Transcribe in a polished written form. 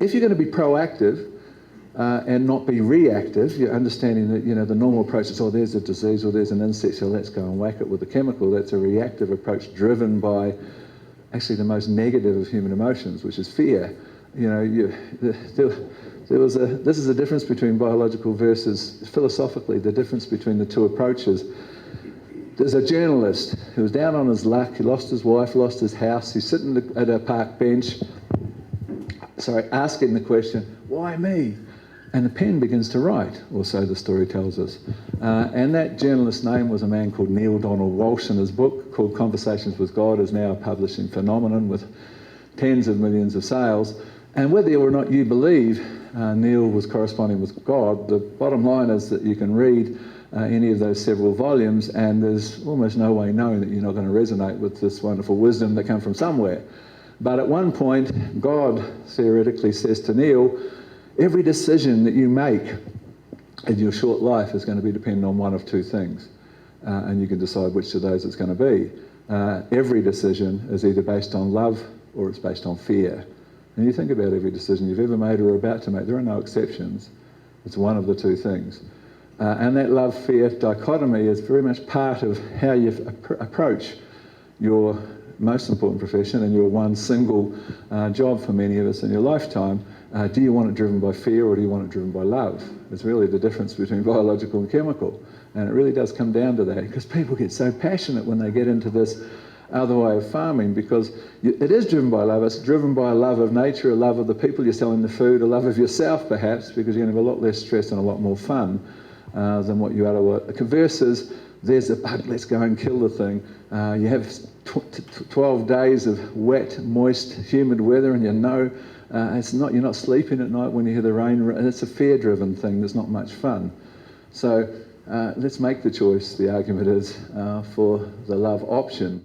if you're going to be proactive and not be reactive, you're understanding that, you know, the normal approach is, oh, there's a disease or there's an insect, so let's go and whack it with a chemical. That's a reactive approach driven by actually the most negative of human emotions, which is fear. You know, this is the difference between biological versus, philosophically, the difference between the two approaches. There's a journalist who was down on his luck. He lost his wife, lost his house. He's sitting at a park bench, asking the question, why me? And the pen begins to write, or so the story tells us. And that journalist's name was a man called Neil Donald Walsh, and his book called Conversations with God is now a publishing phenomenon with tens of millions of sales. And whether or not you believe Neil was corresponding with God, the bottom line is that you can read any of those several volumes, and there's almost no way knowing that you're not going to resonate with this wonderful wisdom that comes from somewhere. But at one point, God theoretically says to Neil, every decision that you make in your short life is going to be dependent on one of two things, and you can decide which of those it's going to be. Every decision is either based on love or it's based on fear. And you think about every decision you've ever made or are about to make, there are no exceptions. It's one of the two things. And that love-fear dichotomy is very much part of how you approach your most important profession and your one single job for many of us in your lifetime. Do you want it driven by fear or do you want it driven by love? It's really the difference between biological and chemical. And it really does come down to that, because people get so passionate when they get into this other way of farming, because it is driven by love. It's driven by a love of nature, a love of the people you're selling the food, a love of yourself perhaps, because you're going to have a lot less stress and a lot more fun than what you otherwise. Versus, there's a bug, let's go and kill the thing. You have 12 days of wet, moist, humid weather, and you know you're not sleeping at night when you hear the rain. It's a fear-driven thing. There's not much fun. So let's make the choice, the argument is, for the love option.